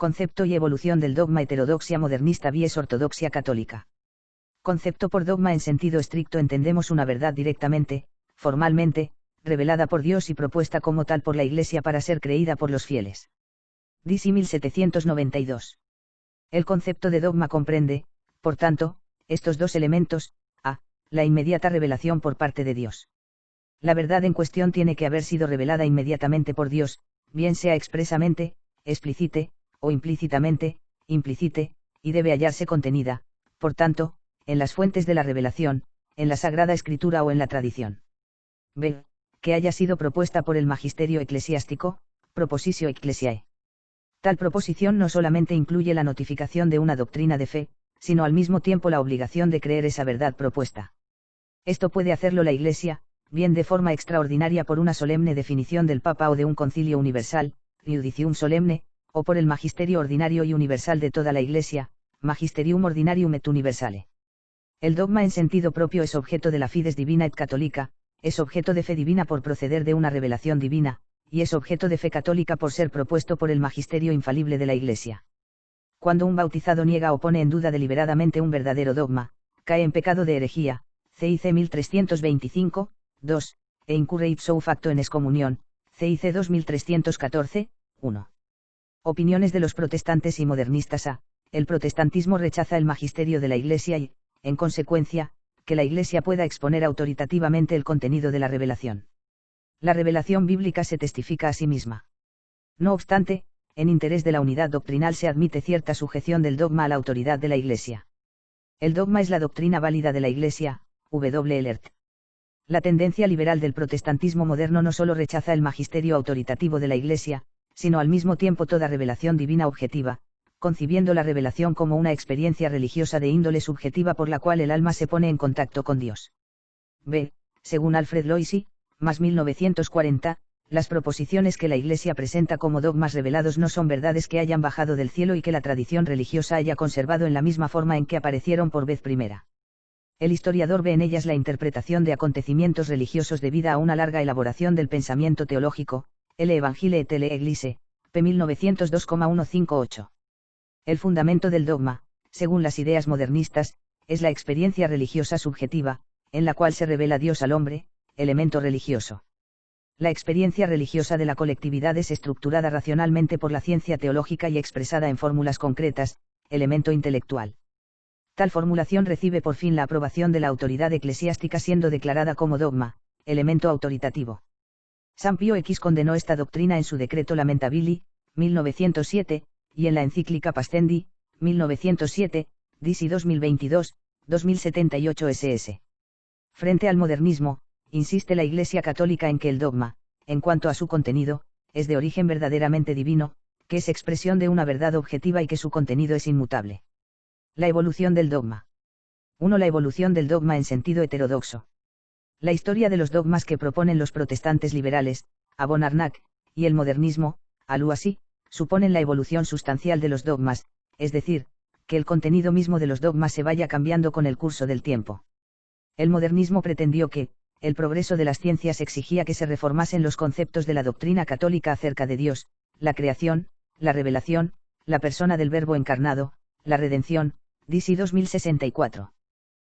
Concepto y evolución del dogma heterodoxia modernista vs ortodoxia católica. Concepto. Por dogma en sentido estricto entendemos una verdad directamente, formalmente, revelada por Dios y propuesta como tal por la Iglesia para ser creída por los fieles. DC 1792. El concepto de dogma comprende, por tanto, estos dos elementos: a. La inmediata revelación por parte de Dios. La verdad en cuestión tiene que haber sido revelada inmediatamente por Dios, bien sea expresamente, explícite, o implícitamente, implícite, y debe hallarse contenida, por tanto, en las fuentes de la revelación, en la Sagrada Escritura o en la tradición. B. Que haya sido propuesta por el magisterio eclesiástico, propositio ecclesiae. Tal proposición no solamente incluye la notificación de una doctrina de fe, sino al mismo tiempo la obligación de creer esa verdad propuesta. Esto puede hacerlo la Iglesia, bien de forma extraordinaria por una solemne definición del Papa o de un concilio universal, Judicium Solemne, o por el magisterio ordinario y universal de toda la Iglesia, Magisterium Ordinarium et Universale. El dogma en sentido propio es objeto de la fides divina et católica, es objeto de fe divina por proceder de una revelación divina, y es objeto de fe católica por ser propuesto por el magisterio infalible de la Iglesia. Cuando un bautizado niega o pone en duda deliberadamente un verdadero dogma, cae en pecado de herejía, CIC 1325, 2, e incurre ipso facto en excomunión, CIC 2314, 1. Opiniones de los protestantes y modernistas. A. El protestantismo rechaza el magisterio de la Iglesia y, en consecuencia, que la Iglesia pueda exponer autoritativamente el contenido de la revelación. La revelación bíblica se testifica a sí misma. No obstante, en interés de la unidad doctrinal se admite cierta sujeción del dogma a la autoridad de la Iglesia. El dogma es la doctrina válida de la Iglesia, W. Elert. La tendencia liberal del protestantismo moderno no solo rechaza el magisterio autoritativo de la Iglesia, sino al mismo tiempo toda revelación divina objetiva, concibiendo la revelación como una experiencia religiosa de índole subjetiva por la cual el alma se pone en contacto con Dios. B. Según Alfred Loisy, más 1940, las proposiciones que la Iglesia presenta como dogmas revelados no son verdades que hayan bajado del cielo y que la tradición religiosa haya conservado en la misma forma en que aparecieron por vez primera. El historiador ve en ellas la interpretación de acontecimientos religiosos debida a una larga elaboración del pensamiento teológico, L. Evangile et le Eglise, p. 1902,158. El fundamento del dogma, según las ideas modernistas, es la experiencia religiosa subjetiva, en la cual se revela Dios al hombre, elemento religioso. La experiencia religiosa de la colectividad es estructurada racionalmente por la ciencia teológica y expresada en fórmulas concretas, elemento intelectual. Tal formulación recibe por fin la aprobación de la autoridad eclesiástica siendo declarada como dogma, elemento autoritativo. San Pío X condenó esta doctrina en su Decreto Lamentabili, 1907, y en la encíclica Pastendi, 1907, DC 2022, 2078 ss. Frente al modernismo, insiste la Iglesia Católica en que el dogma, en cuanto a su contenido, es de origen verdaderamente divino, que es expresión de una verdad objetiva y que su contenido es inmutable. La evolución del dogma. 1. La evolución del dogma en sentido heterodoxo. La historia de los dogmas que proponen los protestantes liberales, Abonarnac, y el modernismo, Aluasi, suponen la evolución sustancial de los dogmas, es decir, que el contenido mismo de los dogmas se vaya cambiando con el curso del tiempo. El modernismo pretendió que, el progreso de las ciencias exigía que se reformasen los conceptos de la doctrina católica acerca de Dios, la creación, la revelación, la persona del Verbo encarnado, la redención, DC 2064.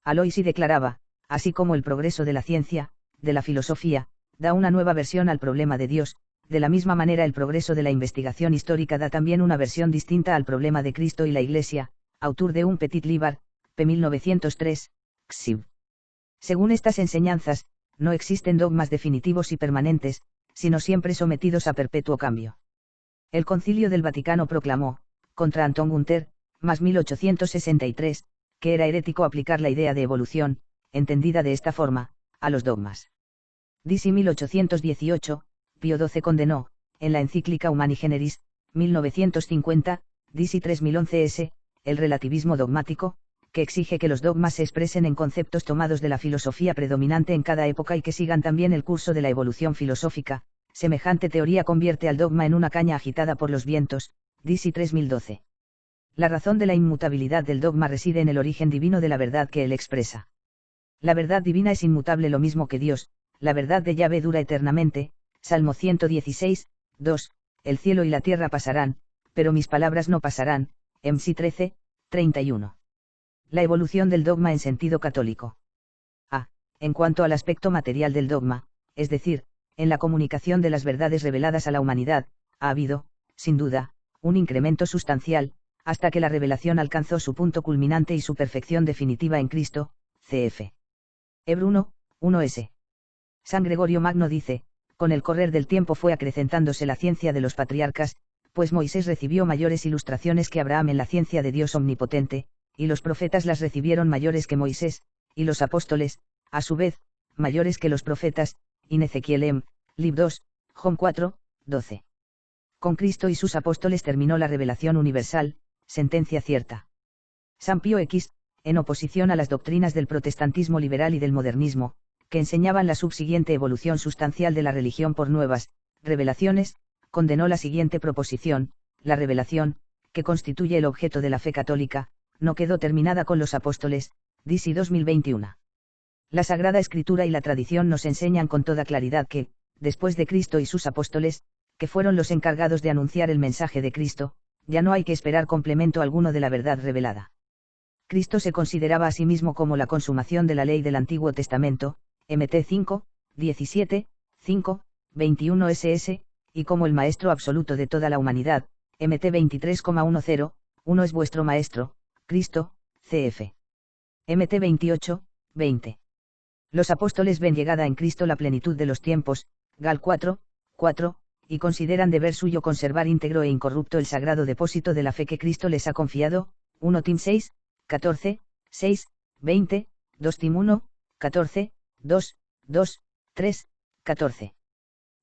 Aloisi declaraba, así como el progreso de la ciencia, de la filosofía, da una nueva versión al problema de Dios, de la misma manera el progreso de la investigación histórica da también una versión distinta al problema de Cristo y la Iglesia, autor de un Petit Livre, p. 1903, Xib. Según estas enseñanzas, no existen dogmas definitivos y permanentes, sino siempre sometidos a perpetuo cambio. El Concilio del Vaticano proclamó, contra Anton Gunther, más 1863, que era herético aplicar la idea de evolución, entendida de esta forma, a los dogmas. DC 1818, Pío XII condenó, en la encíclica Humani Generis, 1950, DC 3011 s, el relativismo dogmático, que exige que los dogmas se expresen en conceptos tomados de la filosofía predominante en cada época y que sigan también el curso de la evolución filosófica. Semejante teoría convierte al dogma en una caña agitada por los vientos, DC 3012. La razón de la inmutabilidad del dogma reside en el origen divino de la verdad que él expresa. La verdad divina es inmutable lo mismo que Dios, la verdad de Yahvé dura eternamente, Salmo 116, 2, el cielo y la tierra pasarán, pero mis palabras no pasarán, MC 13, 31. La evolución del dogma en sentido católico. A. En cuanto al aspecto material del dogma, es decir, en la comunicación de las verdades reveladas a la humanidad, ha habido, sin duda, un incremento sustancial, hasta que la revelación alcanzó su punto culminante y su perfección definitiva en Cristo, cf. Hebr 1s. San Gregorio Magno dice, con el correr del tiempo fue acrecentándose la ciencia de los patriarcas, pues Moisés recibió mayores ilustraciones que Abraham en la ciencia de Dios omnipotente, y los profetas las recibieron mayores que Moisés, y los apóstoles, a su vez, mayores que los profetas, in Ezequiel lib 2, Job 4, 12. Con Cristo y sus apóstoles terminó la revelación universal, sentencia cierta. San Pío X, en oposición a las doctrinas del protestantismo liberal y del modernismo, que enseñaban la subsiguiente evolución sustancial de la religión por nuevas revelaciones, condenó la siguiente proposición: la revelación, que constituye el objeto de la fe católica, no quedó terminada con los apóstoles, DC 2021. La Sagrada Escritura y la tradición nos enseñan con toda claridad que, después de Cristo y sus apóstoles, que fueron los encargados de anunciar el mensaje de Cristo, ya no hay que esperar complemento alguno de la verdad revelada. Cristo se consideraba a sí mismo como la consumación de la ley del Antiguo Testamento, MT 5, 17, 5, 21 SS, y como el Maestro absoluto de toda la humanidad, MT 23,10, uno es vuestro Maestro, Cristo, CF. MT 28, 20. Los apóstoles ven llegada en Cristo la plenitud de los tiempos, Gal 4, 4, y consideran deber suyo conservar íntegro e incorrupto el sagrado depósito de la fe que Cristo les ha confiado, 1 Tim 6, 14, 6, 20, 2 Tim 1, 14, 2, 2, 3, 14.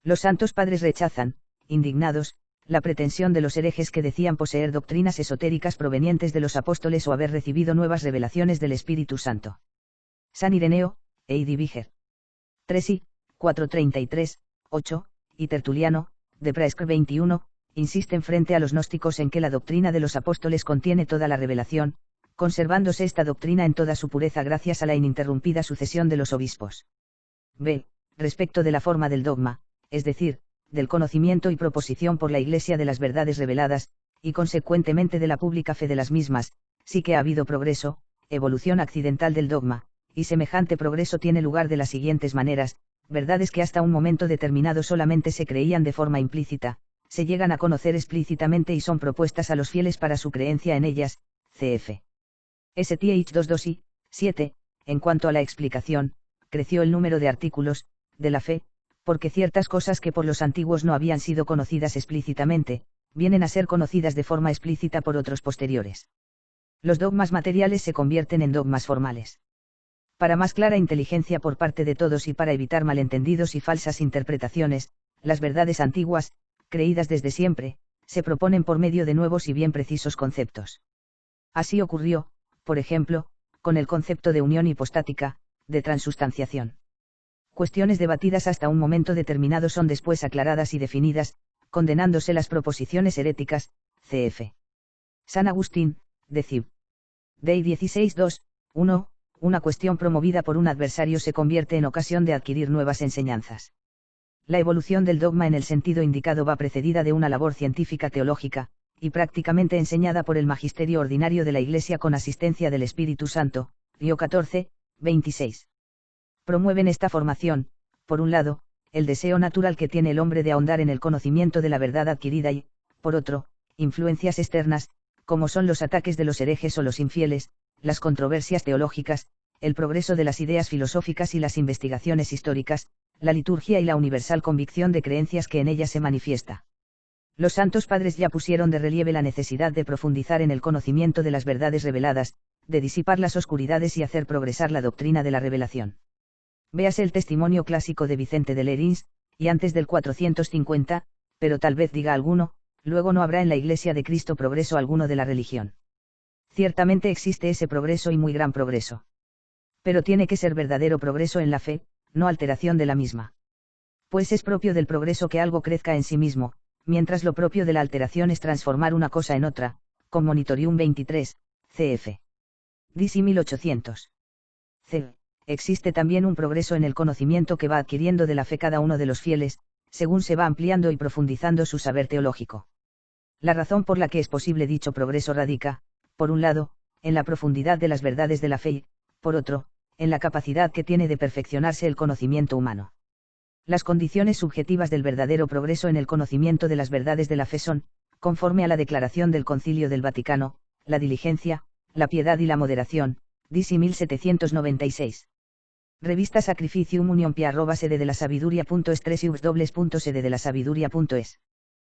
Los santos padres rechazan, indignados, la pretensión de los herejes que decían poseer doctrinas esotéricas provenientes de los apóstoles o haber recibido nuevas revelaciones del Espíritu Santo. San Ireneo, Eidi Viger. 3 y 433, 8, y Tertuliano, de Praescr 21, insisten frente a los gnósticos en que la doctrina de los apóstoles contiene toda la revelación, conservándose esta doctrina en toda su pureza gracias a la ininterrumpida sucesión de los obispos. B. Respecto de la forma del dogma, es decir, del conocimiento y proposición por la Iglesia de las verdades reveladas, y consecuentemente de la pública fe de las mismas, sí que ha habido progreso, evolución accidental del dogma, y semejante progreso tiene lugar de las siguientes maneras: verdades que hasta un momento determinado solamente se creían de forma implícita, se llegan a conocer explícitamente y son propuestas a los fieles para su creencia en ellas, cf. STH 22 y 7, en cuanto a la explicación, creció el número de artículos, de la fe, porque ciertas cosas que por los antiguos no habían sido conocidas explícitamente, vienen a ser conocidas de forma explícita por otros posteriores. Los dogmas materiales se convierten en dogmas formales. Para más clara inteligencia por parte de todos y para evitar malentendidos y falsas interpretaciones, las verdades antiguas, creídas desde siempre, se proponen por medio de nuevos y bien precisos conceptos. Así ocurrió, por ejemplo, con el concepto de unión hipostática, de transustanciación. Cuestiones debatidas hasta un momento determinado son después aclaradas y definidas, condenándose las proposiciones heréticas, cf. San Agustín, de Cib. Dei 16.2, 1, una cuestión promovida por un adversario se convierte en ocasión de adquirir nuevas enseñanzas. La evolución del dogma en el sentido indicado va precedida de una labor científica teológica, y prácticamente enseñada por el magisterio ordinario de la Iglesia con asistencia del Espíritu Santo, Pío 14, 26. Promueven esta formación, por un lado, el deseo natural que tiene el hombre de ahondar en el conocimiento de la verdad adquirida y, por otro, influencias externas, como son los ataques de los herejes o los infieles, las controversias teológicas, el progreso de las ideas filosóficas y las investigaciones históricas, la liturgia y la universal convicción de creencias que en ella se manifiesta. Los santos padres ya pusieron de relieve la necesidad de profundizar en el conocimiento de las verdades reveladas, de disipar las oscuridades y hacer progresar la doctrina de la revelación. Véase el testimonio clásico de Vicente de Lerins, y antes del 450, pero tal vez diga alguno, luego no habrá en la Iglesia de Cristo progreso alguno de la religión. Ciertamente existe ese progreso y muy gran progreso. Pero tiene que ser verdadero progreso en la fe, no alteración de la misma. Pues es propio del progreso que algo crezca en sí mismo, mientras lo propio de la alteración es transformar una cosa en otra, con Monitorium 23, cf. DC 1800. C. Existe también un progreso en el conocimiento que va adquiriendo de la fe cada uno de los fieles, según se va ampliando y profundizando su saber teológico. La razón por la que es posible dicho progreso radica, por un lado, en la profundidad de las verdades de la fe y, por otro, en la capacidad que tiene de perfeccionarse el conocimiento humano. Las condiciones subjetivas del verdadero progreso en el conocimiento de las verdades de la fe son, conforme a la declaración del Concilio del Vaticano, la diligencia, la piedad y la moderación, DC 1796. Revista Sacrificium Union Pia @sede de la sabiduría.es 3 y www.sededelasabiduría.es